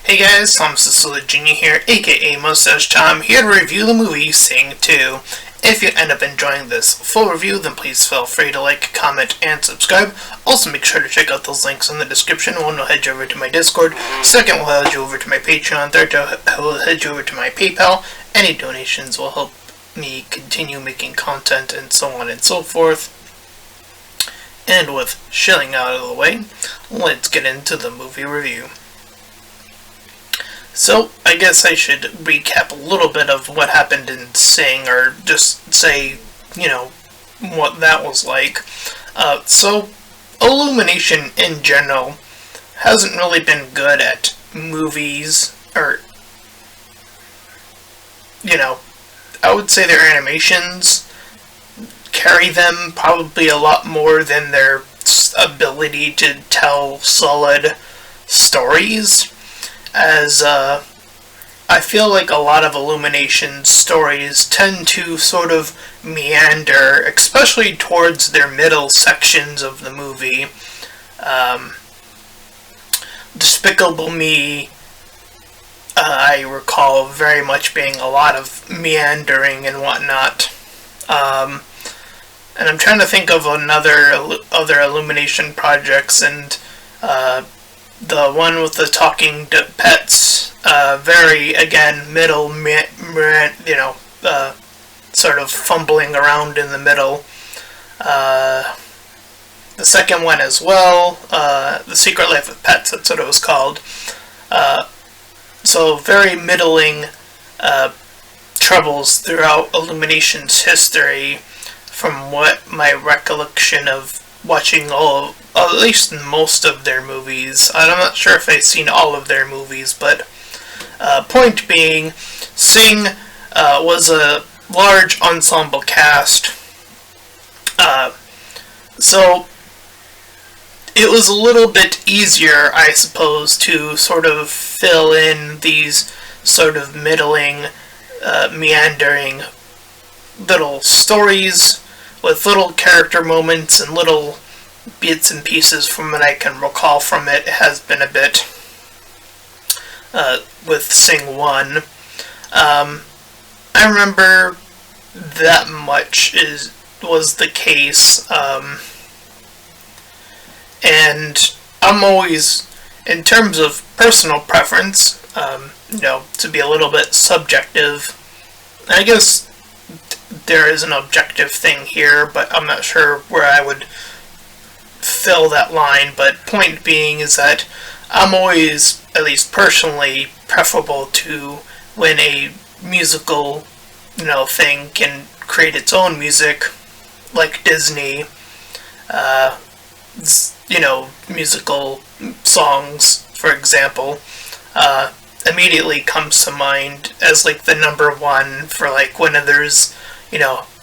Hey guys, Tom Cecilia Jr. here, aka Mustached. I'm here to review the movie Sing 2. If you end up enjoying this full review, then please feel free to like, comment, and subscribe. Also make sure to check out those links in the description. One will head you over to my Discord, second will head you over to my Patreon, third will head you over to my PayPal. Any donations will help me continue making content and so on and so forth. And with shilling out of the way, let's get into the movie review. So, I guess I should recap a little bit of what happened in Sing, or just say, what that was like. So, Illumination in general hasn't really been good at movies, or, I would say their animations carry them probably a lot more than their ability to tell solid stories. As I feel like a lot of Illumination stories tend to sort of meander, especially towards their middle sections of the movie. Despicable Me, I recall very much being a lot of meandering and whatnot. And I'm trying to think of other Illumination projects, and the one with the talking pets, very, again, middle, sort of fumbling around in the middle. The second one as well, The Secret Life of Pets, that's what it was called. So very middling troubles throughout Illumination's history, from what my recollection of watching at least most of their movies. I'm not sure if I've seen all of their movies, but point being, Sing was a large ensemble cast. So it was a little bit easier, I suppose, to sort of fill in these sort of middling, meandering little stories with little character moments and little bits and pieces from what I can recall from it. It has been a bit with Sing 1. I remember that much was the case, and I'm always, in terms of personal preference, to be a little bit subjective, I guess there is an objective thing here, but I'm not sure where I would fill that line. But point being is that I'm always, at least personally, preferable to when a musical, thing can create its own music, like Disney, musical songs, for example, immediately comes to mind as like the number one for like when there's,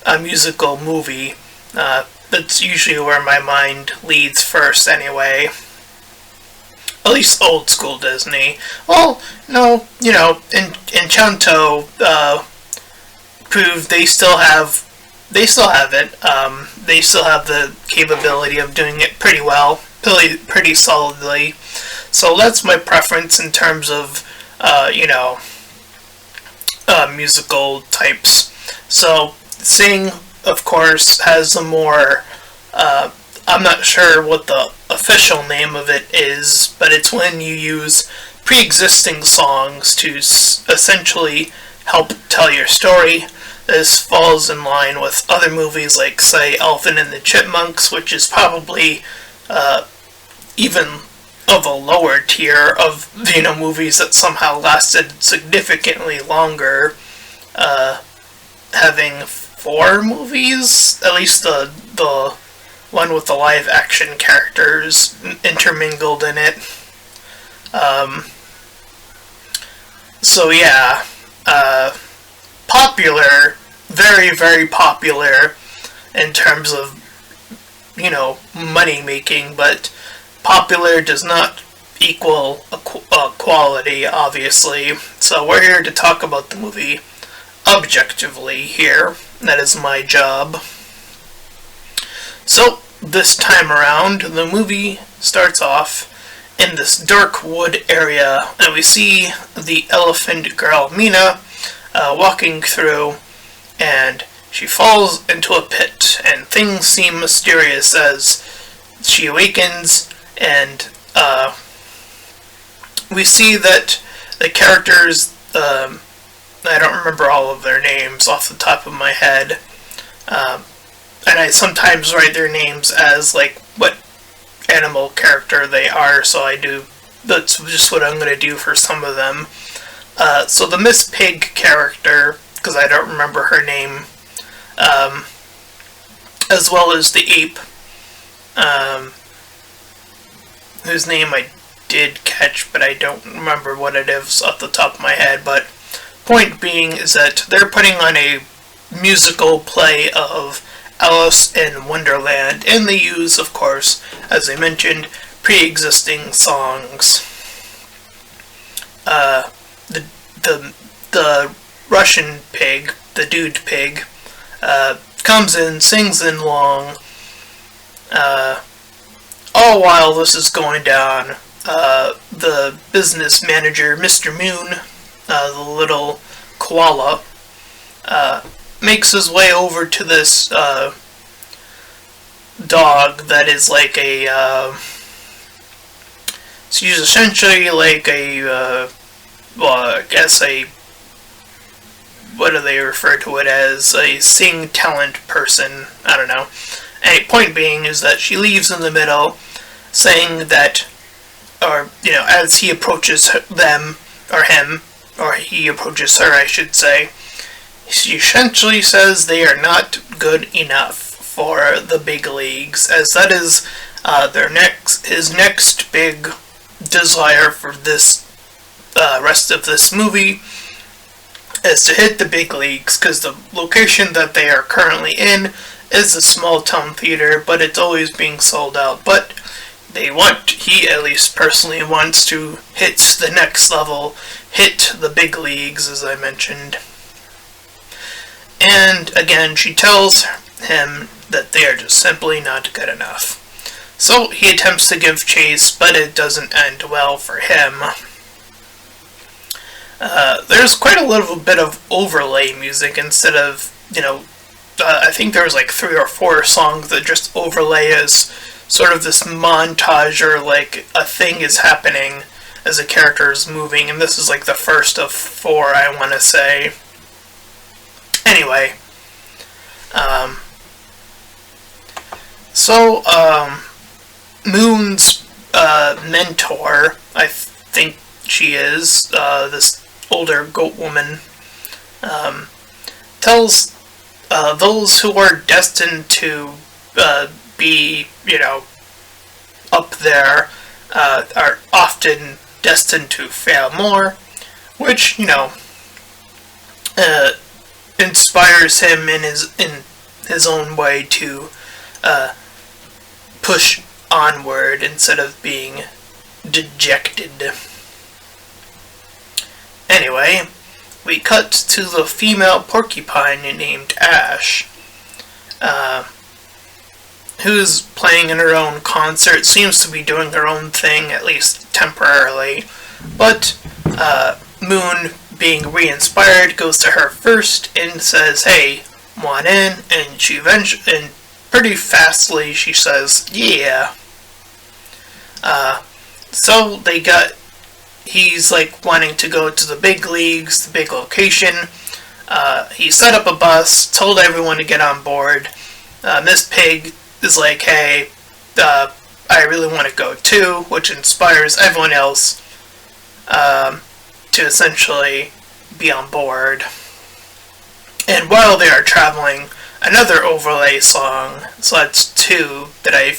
a musical movie. That's usually where my mind leads first anyway. At least old school Disney. Well, no, Enchanto proved they still have it. They still have the capability of doing it pretty well, pretty solidly. So that's my preference in terms of, musical types. So Sing, of course, has a more, I'm not sure what the official name of it is, but it's when you use pre-existing songs to essentially help tell your story. This falls in line with other movies like, say, Alvin and the Chipmunks, which is probably even of a lower tier of, movies that somehow lasted significantly longer, having 4 movies, at least the one with the live action characters intermingled in it. So yeah, popular, very, very popular in terms of, money making, but popular does not equal quality, obviously. So we're here to talk about the movie objectively here. That is my job. So, this time around, the movie starts off in this dark wood area, and we see the elephant girl Mina walking through, and she falls into a pit, and things seem mysterious as she awakens, and we see that the characters, I don't remember all of their names off the top of my head, and I sometimes write their names as like what animal character they are, so that's just what I'm going to do for some of them. So the Miss Pig character, because I don't remember her name, as well as the ape, whose name I did catch, but I don't remember what it is off the top of my head. But point being is that they're putting on a musical play of Alice in Wonderland, and they use, of course, as I mentioned, pre-existing songs. The Russian pig, the dude pig, comes in, sings in long. All while this is going down, the business manager, Mr. Moon, the little koala, makes his way over to this dog that is like she's essentially like what do they refer to it as? A sing talent person. I don't know. And point being is that she leaves in the middle, saying that, or, as he approaches them, or him, or he approaches her, I should say, she essentially says they are not good enough for the big leagues, as that is his next big desire for this rest of this movie is to hit the big leagues, because the location that they are currently in is a small town theater, but it's always being sold out. But he at least personally wants to hit the next level, hit the big leagues, as I mentioned. And again, she tells him that they are just simply not good enough. So he attempts to give chase, but it doesn't end well for him. There's quite a little bit of overlay music instead of, I think there was like 3 or 4 songs that just overlay as sort of this montage, or like a thing is happening as a character is moving, and this is like the first of 4, I want to say. Anyway, Moon's mentor, I think she is, this older goat woman, tells those who are destined to be, up there, are often destined to fail more, which, inspires him in his own way to push onward instead of being dejected. Anyway, we cut to the female porcupine named Ash, who's playing in her own concert, seems to be doing her own thing, at least temporarily, but Moon, being re-inspired, goes to her first and says, "Hey, want in?" And and pretty fastly she says, "Yeah." So he's like wanting to go to the big leagues, the big location. He set up a bus, told everyone to get on board. Miss Pig is like, "Hey, I really want to go too," which inspires everyone else to essentially be on board. And while they are traveling, another overlay song, so that's 2 that I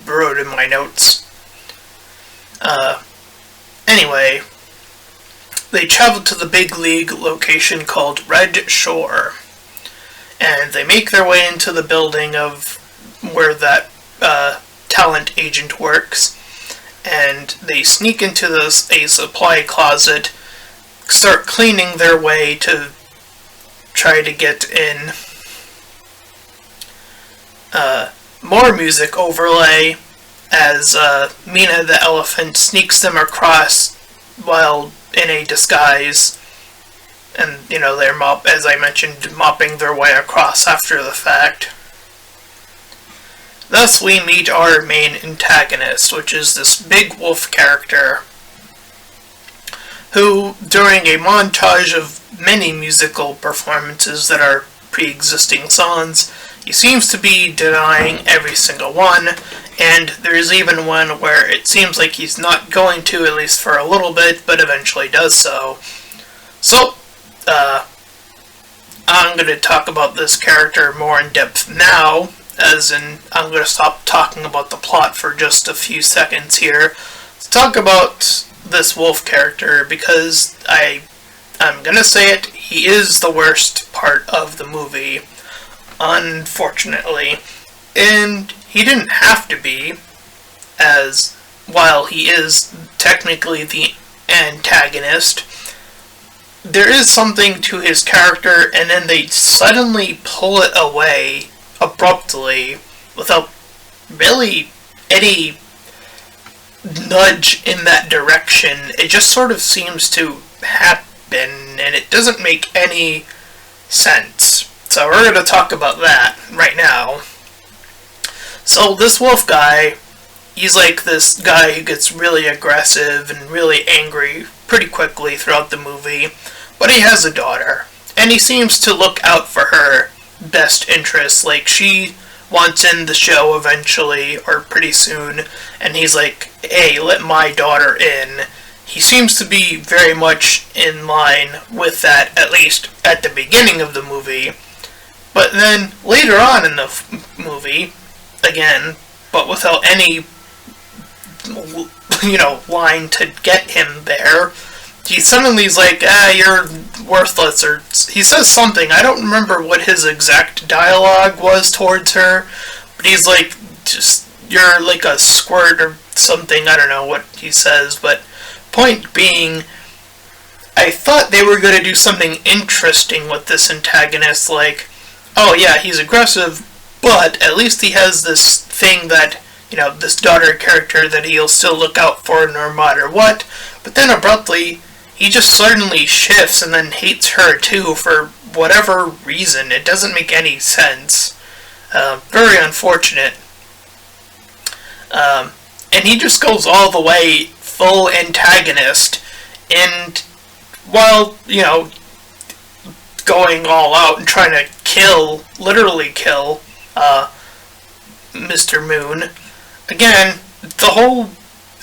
wrote in my notes. Anyway, they travel to the big league location called Red Shore, and they make their way into the building of where that talent agent works, and they sneak into a supply closet, start cleaning their way to try to get in. More music overlay, as Mina the elephant sneaks them across while in a disguise. And, they're, as I mentioned, mopping their way across after the fact. Thus we meet our main antagonist, which is this big wolf character, who, during a montage of many musical performances that are pre-existing songs, he seems to be denying every single one, and there's even one where it seems like he's not going to, at least for a little bit, but eventually does so. So, I'm going to talk about this character more in depth now, as in, I'm going to stop talking about the plot for just a few seconds here. Let's talk about this wolf character, because I'm going to say it, he is the worst part of the movie, unfortunately. And he didn't have to be, as while he is technically the antagonist, there is something to his character, and then they suddenly pull it away abruptly without really any nudge in that direction. It just sort of seems to happen, and it doesn't make any sense. So we're going to talk about that right now. So this wolf guy, he's like this guy who gets really aggressive and really angry pretty quickly throughout the movie, but he has a daughter, and he seems to look out for her best interests. Like, she wants in the show eventually, or pretty soon, and he's like, hey, let my daughter in. He seems to be very much in line with that, at least at the beginning of the movie. But then, later on in the movie, again, but without any, line to get him there, he suddenly's like, you're worthless, or he says something. I don't remember what his exact dialogue was towards her, but he's like, just, you're like a squirt or something. I don't know what he says, but point being, I thought they were going to do something interesting with this antagonist, like, oh yeah, he's aggressive, but at least he has this thing that, this daughter character that he'll still look out for no matter what, but then abruptly, he just suddenly shifts and then hates her too for whatever reason. It doesn't make any sense. Very unfortunate. And he just goes all the way full antagonist, and while, going all out and trying to literally kill, Mr. Moon, again, the whole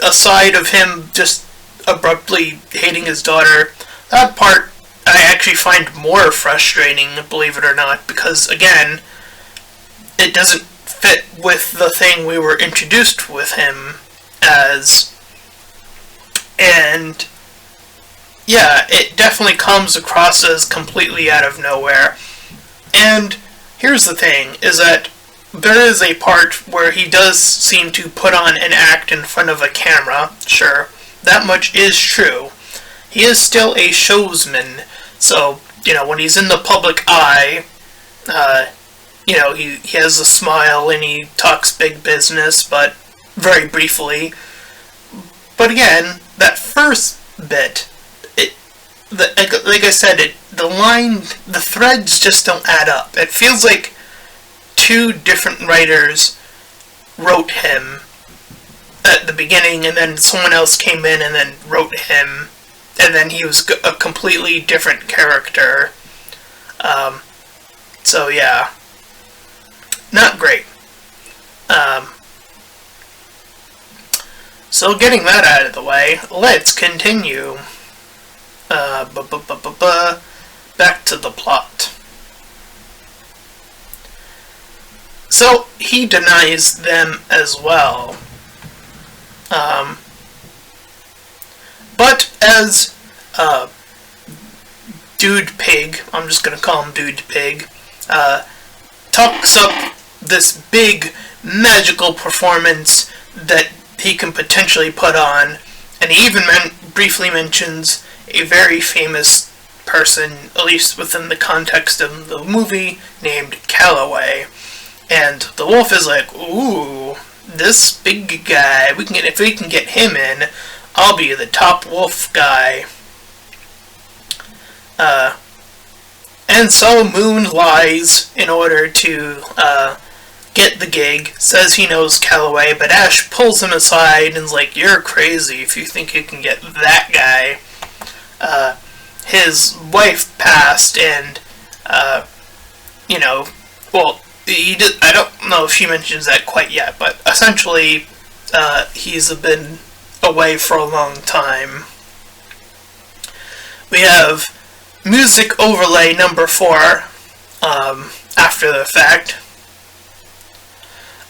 aside of him just abruptly hating his daughter, that part I actually find more frustrating, believe it or not, because again, it doesn't fit with the thing we were introduced with him as, and yeah, it definitely comes across as completely out of nowhere. And here's the thing, is that there is a part where he does seem to put on an act in front of a camera, sure, that much is true. He is still a showsman, so, when he's in the public eye, he has a smile and he talks big business, but very briefly. But again, that first bit, like I said, the threads just don't add up. It feels like two different writers wrote him at the beginning, and then someone else came in and then wrote him, and then he was a completely different character. So yeah, not great. So getting that out of the way, let's continue. Back to the plot. So he denies them as well. But as Dude Pig, I'm just going to call him Dude Pig, talks up this big magical performance that he can potentially put on, and he even briefly mentions a very famous person, at least within the context of the movie, named Calloway. And the wolf is like, ooh, this big guy, if we can get him in, I'll be the top wolf guy. And so Moon lies in order to get the gig, says he knows Calloway, but Ash pulls him aside and is like, you're crazy if you think you can get that guy. His wife passed, and, well, I don't know if she mentions that quite yet, but essentially, he's been away for a long time. We have music overlay number 4, after the fact.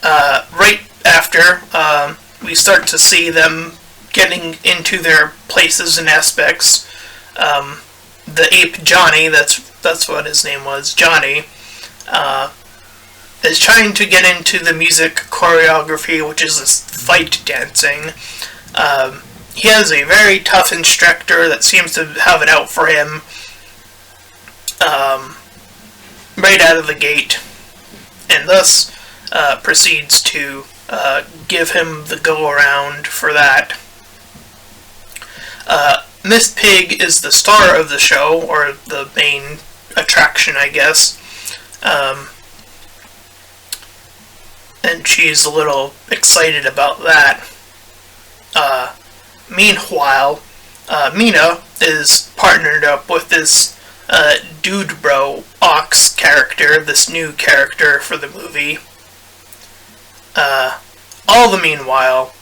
Right after, we start to see them getting into their places and aspects. The ape Johnny, that's what his name was, Johnny, is trying to get into the music choreography, which is this fight dancing. He has a very tough instructor that seems to have it out for him right out of the gate, and thus proceeds to give him the go-around for that. Miss Pig is the star of the show, or the main attraction, I guess. And she's a little excited about that. Meanwhile, Mina is partnered up with this Dude Bro Ox character, this new character for the movie. All the meanwhile,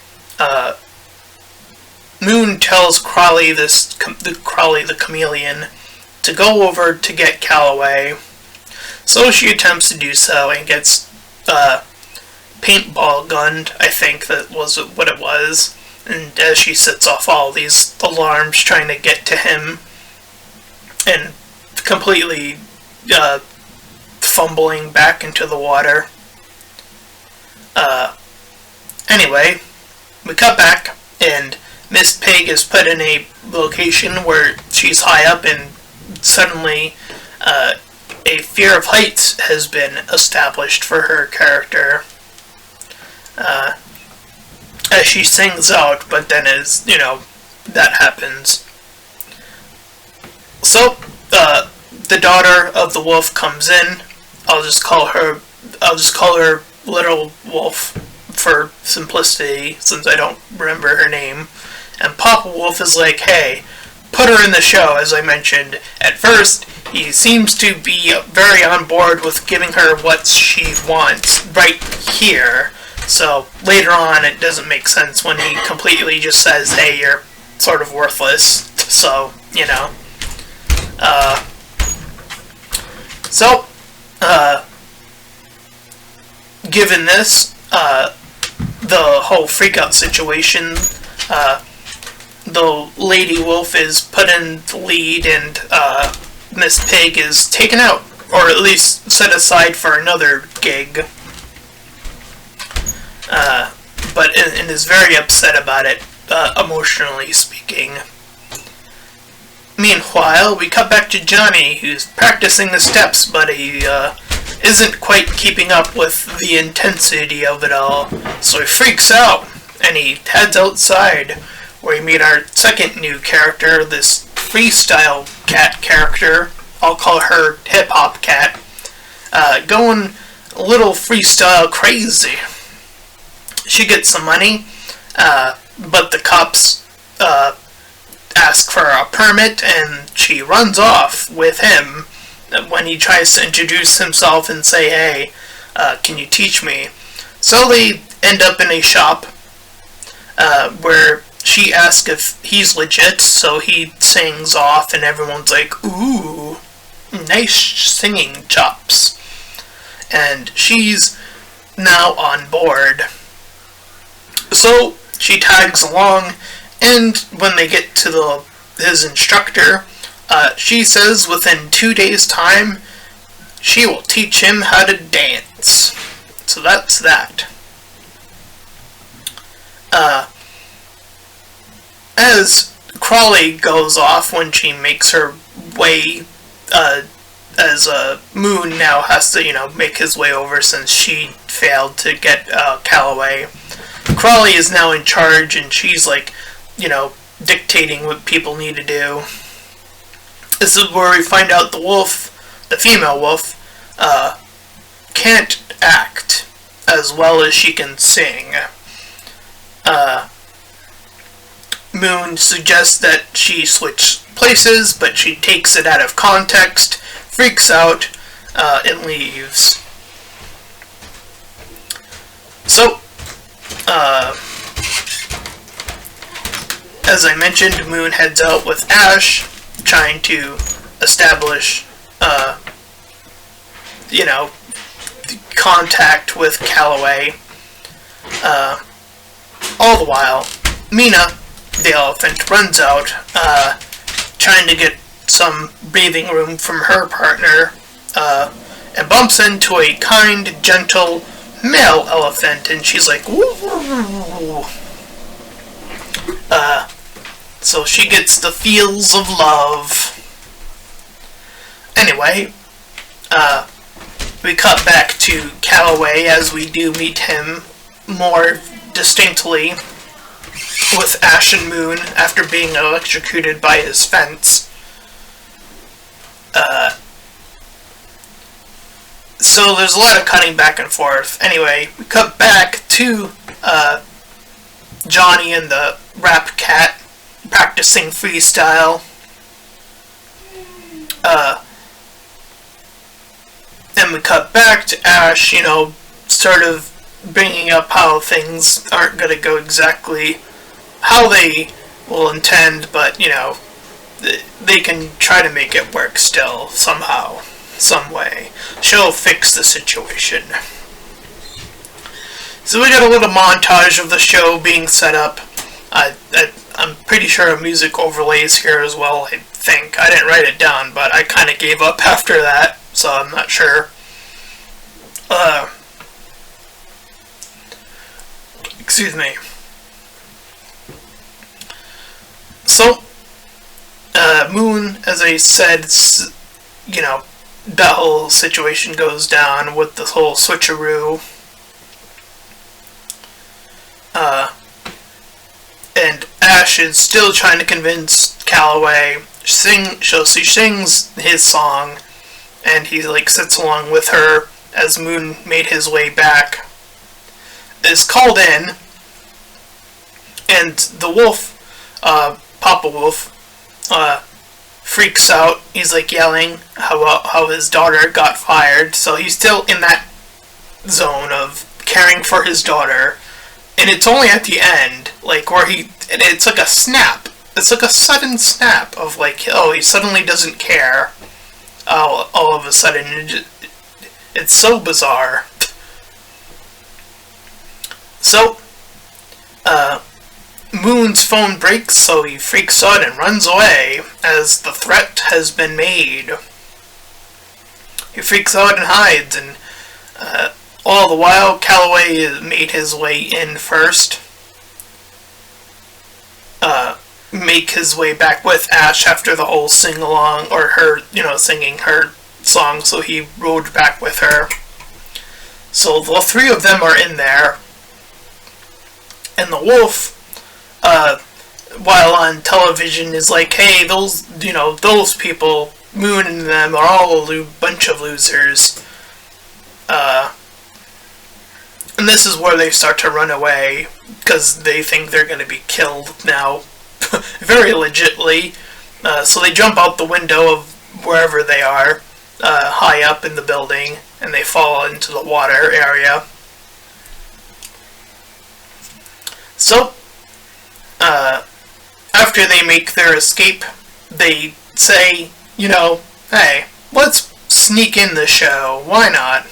Moon tells Crawley the chameleon, to go over to get Calloway. So she attempts to do so and gets paintball gunned, I think that was what it was. And as she sets off all these alarms trying to get to him, and completely fumbling back into the water. Anyway, we cut back, and Miss Pig is put in a location where she's high up, and suddenly a fear of heights has been established for her character. As she sings out, but then that happens. So, the daughter of the wolf comes in. I'll just call her Little Wolf for simplicity, since I don't remember her name. And Papa Wolf is like, hey, put her in the show, as I mentioned. At first, he seems to be very on board with giving her what she wants right here. So, later on, it doesn't make sense when he completely just says, hey, you're sort of worthless. So, given this, the whole freakout situation, the Lady Wolf is put in the lead, and Miss Pig is taken out, or at least set aside for another gig. But is very upset about it, emotionally speaking. Meanwhile, we cut back to Johnny, who's practicing the steps, but he isn't quite keeping up with the intensity of it all, so he freaks out, and he heads outside, where we meet our second new character, this freestyle cat character. I'll call her Hip Hop Cat, going a little freestyle crazy. She gets some money, but the cops ask for a permit, and she runs off with him when he tries to introduce himself and say, hey, can you teach me? So they end up in a shop where she asks if he's legit, so he sings off, and everyone's like, ooh, nice singing chops. And she's now on board. So she tags along, and when they get to his instructor, she says within 2 days' time, she will teach him how to dance. So that's that. As Crawley goes off when she makes her way as Moon now has to, make his way over since she failed to get Calloway. Crawley is now in charge, and she's like, dictating what people need to do. This is where we find out the wolf, the female wolf, can't act as well as she can sing. Moon suggests that she switch places, but she takes it out of context, freaks out, and leaves. So, as I mentioned, Moon heads out with Ash, trying to establish, contact with Calloway. All the while, Mina, the elephant, runs out, trying to get some breathing room from her partner, and bumps into a kind, gentle male elephant, and she's like, woo! So she gets the feels of love. Anyway, we cut back to Calloway as we do meet him more distinctly with Ash and Moon after being electrocuted by his fence. So there's a lot of cutting back and forth. Anyway, we cut back to Johnny and the Rap Cat practicing freestyle. And we cut back to Ash, sort of bringing up how things aren't going to go exactly how they will intend, but, they can try to make it work still, somehow, some way. She'll fix the situation. So we got a little montage of the show being set up. I'm pretty sure a music overlay is here as well, I think. I didn't write it down, but I kind of gave up after that, so I'm not sure. Excuse me. So, Moon, as I said, that whole situation goes down with the whole switcheroo. And Ash is still trying to convince Calloway. She sings his song, and he sits along with her as Moon made his way back. Is called in, and the wolf, Papa Wolf, freaks out. He's yelling how his daughter got fired, so he's still in that zone of caring for his daughter. And it's only at the end, where it's like a snap. It's like a sudden snap of he suddenly doesn't care. All of a sudden, it's so bizarre. So, Moon's phone breaks, so he freaks out and runs away, as the threat has been made. He freaks out and hides, and all the while, Calloway made his way in first. Make his way back with Ash after the whole sing-along, or her, singing her song, so he rode back with her. So the three of them are in there. And the wolf, while on television, is hey, those people, Moon and them, are all a bunch of losers. And this is where they start to run away, because they think they're going to be killed now, very legitly. So they jump out the window of wherever they are, high up in the building, and they fall into the water area. So, after they make their escape, they say, hey, let's sneak in the show, why not?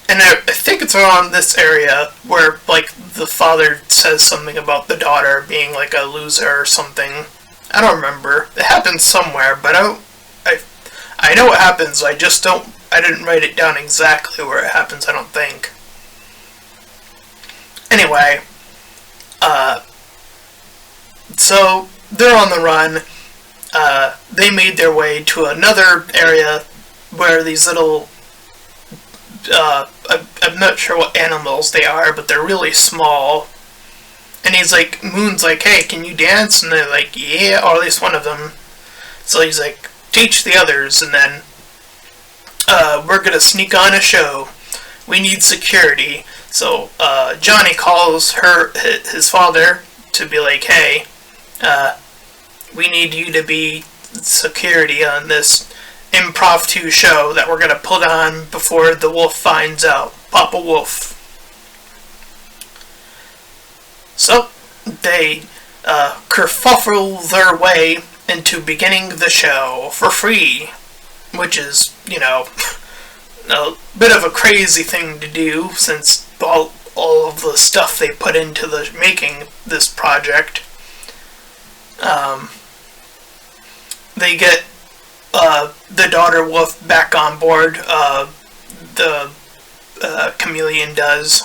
And I think it's around this area where, the father says something about the daughter being, a loser or something. I don't remember. It happens somewhere, but I know it happens, I didn't write it down exactly where it happens, I don't think. Anyway, so they're on the run. they made their way to another area where these little, I'm not sure what animals they are, but they're really small. And he's like, Moon's like, hey, can you dance? And they're like, yeah, or at least one of them. So he's like, teach the others, and then we're gonna sneak on a show. We need security. So Johnny calls his father to be like, hey, we need you to be security on this impromptu show that we're gonna put on before the wolf finds out. Papa Wolf. So they kerfuffle their way into beginning the show for free, which is, a bit of a crazy thing to do since all of the stuff they put into the making this project. They get the daughter wolf back on board. The chameleon does.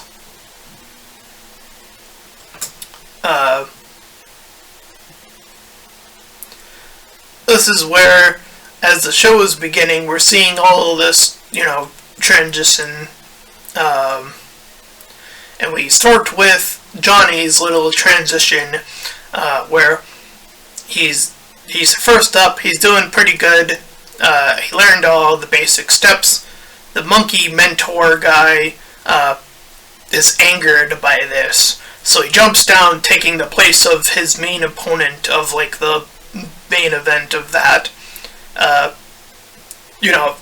This is where, as the show is beginning, we're seeing all of this, transition. And we start with Johnny's little transition, where he's first up. He's doing pretty good. He learned all the basic steps. The monkey mentor guy is angered by this, so he jumps down, taking the place of his main opponent of like the main event of that.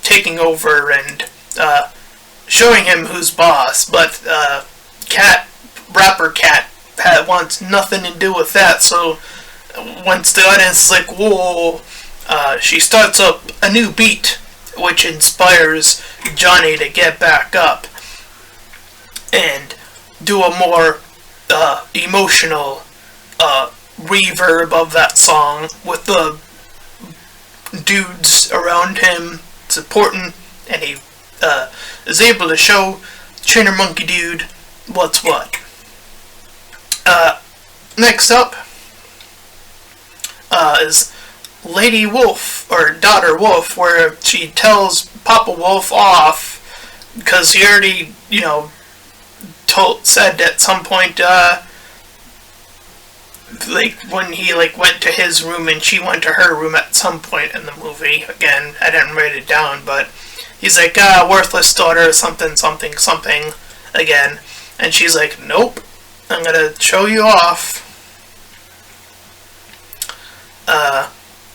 Taking over and showing him who's boss. But Rapper Cat wants nothing to do with that. So once the audience is like, whoa, she starts up a new beat, which inspires Johnny to get back up and do a more emotional reverb of that song with the dudes around him supporting, and he is able to show Trainer Monkey Dude what's what. Next up is Lady Wolf, or Daughter Wolf, where she tells Papa Wolf off because he already, said at some point, when he went to his room and she went to her room at some point in the movie. Again, I didn't write it down, but he's like, worthless daughter, something, something, something, again. And she's like, nope, I'm gonna show you off.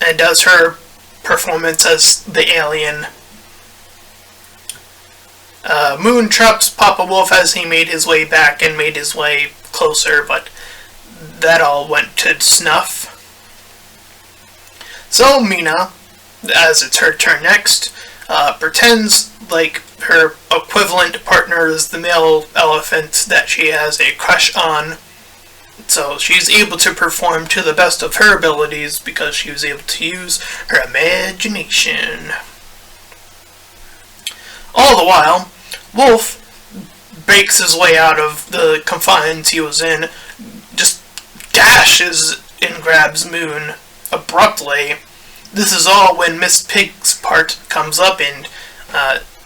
And does her performance as the alien. Moon traps Papa Wolf as he made his way back and made his way closer, but that all went to snuff. So Mina, as it's her turn next, pretends like her equivalent partner is the male elephant that she has a crush on. So she's able to perform to the best of her abilities because she was able to use her imagination. All the while, Wolf breaks his way out of the confines he was in, just dashes and grabs Moon abruptly. This is all when Miss Pig's part comes up, and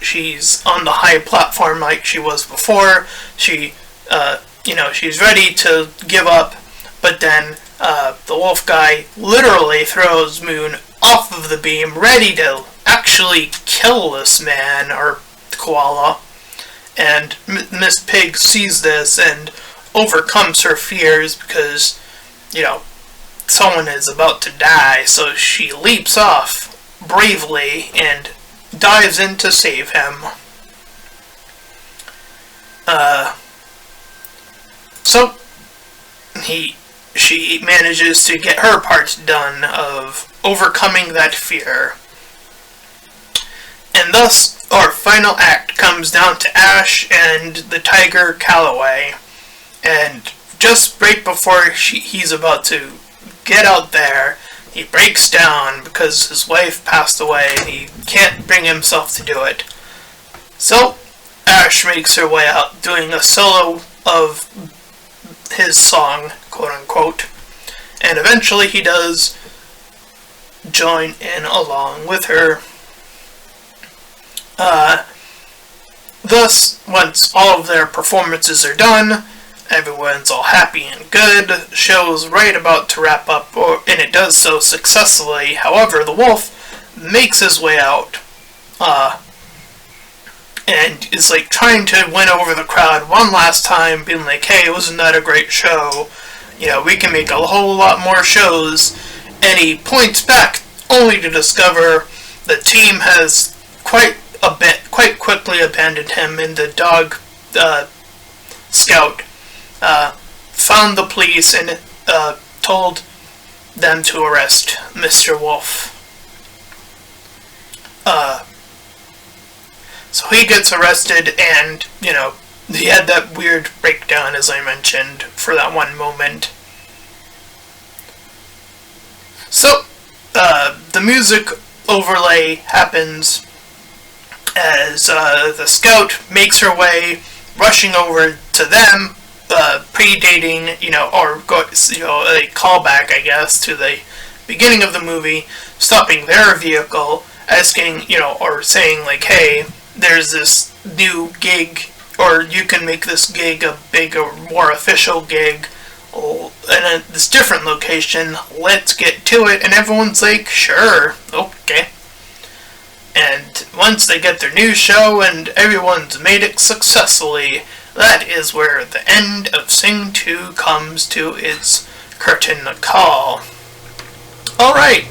she's on the high platform like she was before. She's ready to give up, but then the wolf guy literally throws Moon off of the beam, ready to actually kill this man, or koala. And Miss Pig sees this and overcomes her fears because, someone is about to die, so she leaps off bravely and dives in to save him. So she manages to get her part done of overcoming that fear. And thus, our final act comes down to Ash and the tiger Calloway. And just right before he's about to get out there, he breaks down because his wife passed away and he can't bring himself to do it. So, Ash makes her way out doing a solo of his song, quote unquote, and eventually he does join in along with her. Thus, once all of their performances are done, everyone's all happy and good, show's right about to wrap up, and it does so successfully. However, the wolf makes his way out, and is like trying to win over the crowd one last time, being like, hey, wasn't that a great show? We can make a whole lot more shows. And he points back, only to discover the team has quite quickly abandoned him, and the dog scout found the police and told them to arrest Mr. Wolf. So he gets arrested, and, he had that weird breakdown, as I mentioned, for that one moment. So, the music overlay happens as the scout makes her way, rushing over to them, predating, or a callback, I guess, to the beginning of the movie, stopping their vehicle, asking, or saying, like, hey, there's this new gig, or you can make this gig a bigger, more official gig, in this different location, let's get to it. And everyone's like, sure, okay. And once they get their new show and everyone's made it successfully, that is where the end of Sing 2 comes to its curtain call. Alright,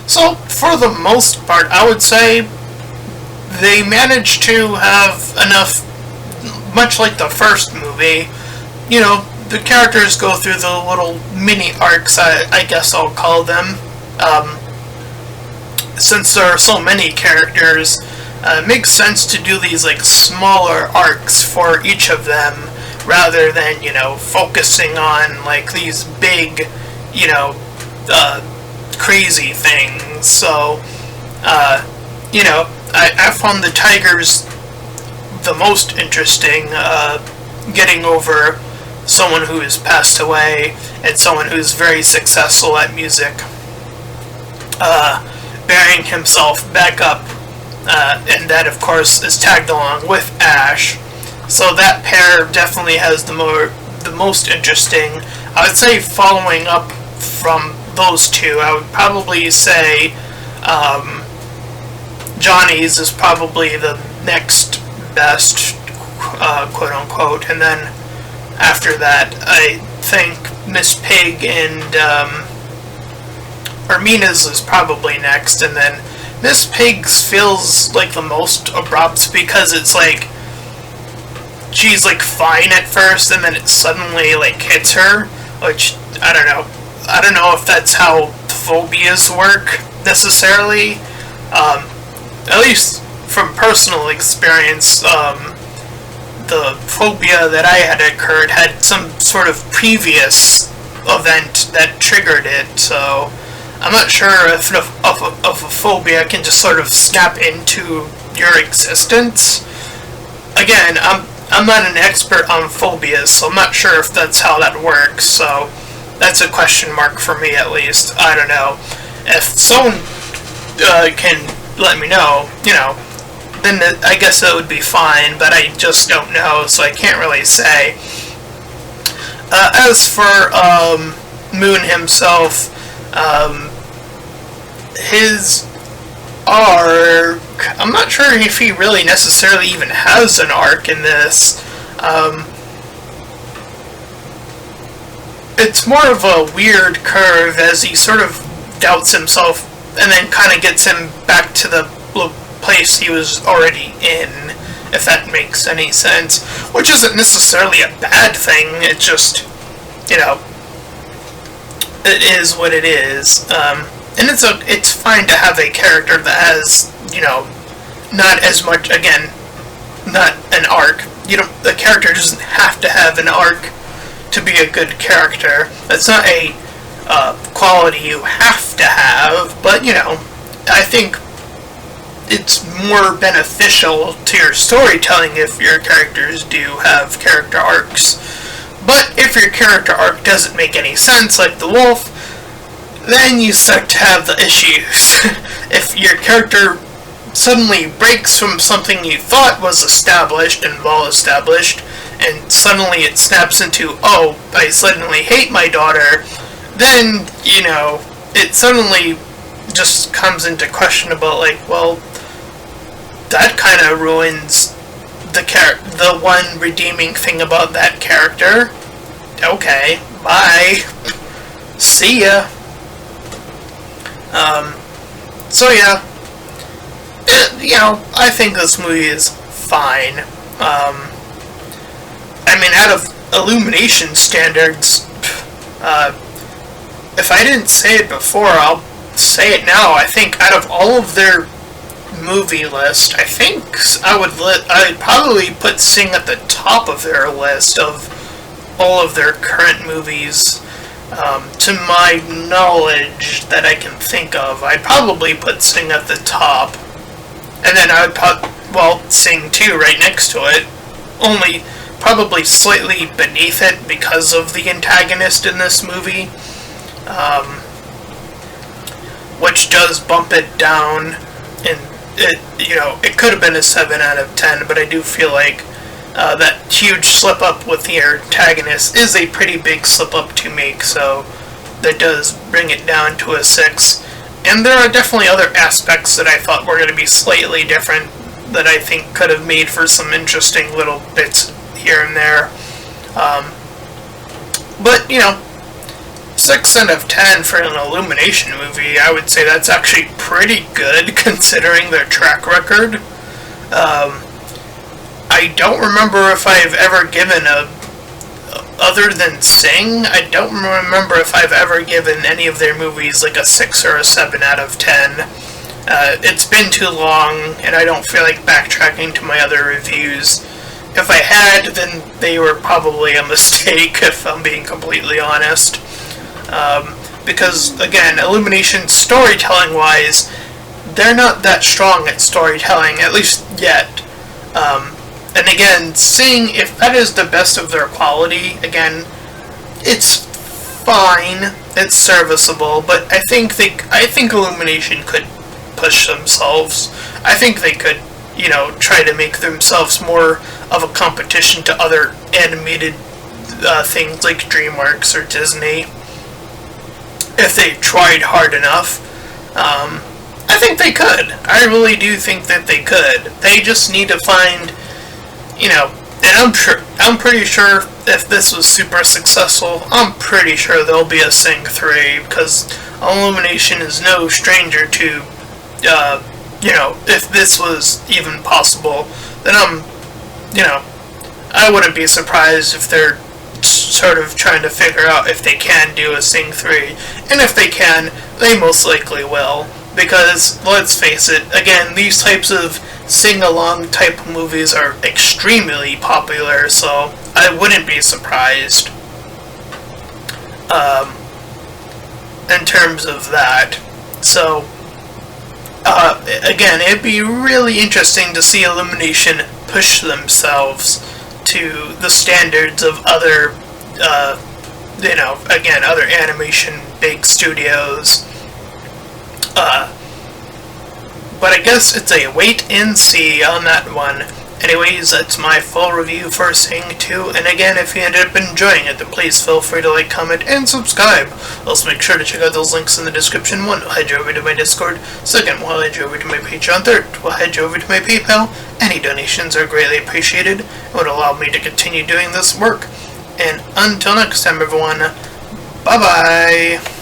so for the most part, I would say they managed to have enough, much like the first movie, the characters go through the little mini arcs, I guess I'll call them. Since there are so many characters, it makes sense to do these like smaller arcs for each of them, rather than, focusing on like these big, crazy things. So, I found the tigers the most interesting, getting over someone who has passed away and someone who's very successful at music, bearing himself back up, and that of course is tagged along with Ash. So that pair definitely has the most interesting. I would say following up from those two, I would probably say Johnny's is probably the next best, quote unquote, and then after that I think Miss Pig and Mina's is probably next, and then Miss Pig's feels like the most abrupt because it's like she's like fine at first and then it suddenly like hits her, which I don't know if that's how phobias work necessarily. At least from personal experience, the phobia that I had occurred had some sort of previous event that triggered it, so I'm not sure if a phobia can just sort of snap into your existence. Again, I'm not an expert on phobias, so I'm not sure if that's how that works, so that's a question mark for me at least. I don't know. If someone can let me know, then I guess that would be fine, but I just don't know, so I can't really say. As for Moon himself, his arc, I'm not sure if he really necessarily even has an arc in this. It's more of a weird curve as he sort of doubts himself and then kind of gets him back to the place he was already in, if that makes any sense, which isn't necessarily a bad thing. It's just, it is what it is, and it's fine to have a character that has, not as much, again, not an arc. The character doesn't have to have an arc to be a good character. That's not a quality you have to have, but, I think it's more beneficial to your storytelling if your characters do have character arcs. But if your character arc doesn't make any sense, like the wolf, then you start to have the issues. If your character suddenly breaks from something you thought was established and well established, and suddenly it snaps into, oh, I suddenly hate my daughter, then, it suddenly just comes into question about, like, well, that kind of ruins the one redeeming thing about that character. Okay, bye. See ya. So yeah, I think this movie is fine. I mean, out of Illumination standards, if I didn't say it before, I'll say it now. I think out of all of their movie list, I think I'd probably put Sing at the top of their list of all of their current movies. To my knowledge that I can think of, I'd probably put Sing at the top, and then I would put, Sing 2 right next to it, only probably slightly beneath it because of the antagonist in this movie, which does bump it down, and it could have been a 7 out of 10, but I do feel like that huge slip up with the antagonist is a pretty big slip up to make, so that does bring it down to a 6. And there are definitely other aspects that I thought were going to be slightly different that I think could have made for some interesting little bits here and there. But 6 out of 10 for an Illumination movie, I would say that's actually pretty good considering their track record. I don't remember if I've ever given other than Sing, I don't remember if I've ever given any of their movies like a 6 or a 7 out of 10. It's been too long, and I don't feel like backtracking to my other reviews. If I had, then they were probably a mistake, if I'm being completely honest. Because, again, Illumination, storytelling-wise, they're not that strong at storytelling, at least yet. And again, Sing, if that is the best of their quality, again, it's fine, it's serviceable, but I think Illumination could push themselves. I think they could, try to make themselves more of a competition to other animated things like DreamWorks or Disney, if they tried hard enough. I think they could. I really do think that they could. They just need to find, and I'm pretty sure if this was super successful, I'm pretty sure there'll be a Sing 3, because Illumination is no stranger to, if this was even possible, then I wouldn't be surprised if they're sort of trying to figure out if they can do a Sing 3, and if they can, they most likely will, because, let's face it, again, these types of sing-along type movies are extremely popular, so I wouldn't be surprised in terms of that. So, again, it'd be really interesting to see Illumination push themselves to the standards of other, other animation big studios. But I guess it's a wait and see on that one. Anyways, that's my full review for Sing 2, and again, if you ended up enjoying it, then please feel free to like, comment, and subscribe. Also, make sure to check out those links in the description. 1 will head you over to my Discord, 2nd will head you over to my Patreon, 3rd will head you over to my PayPal. Any donations are greatly appreciated and would allow me to continue doing this work. And until next time, everyone, bye-bye!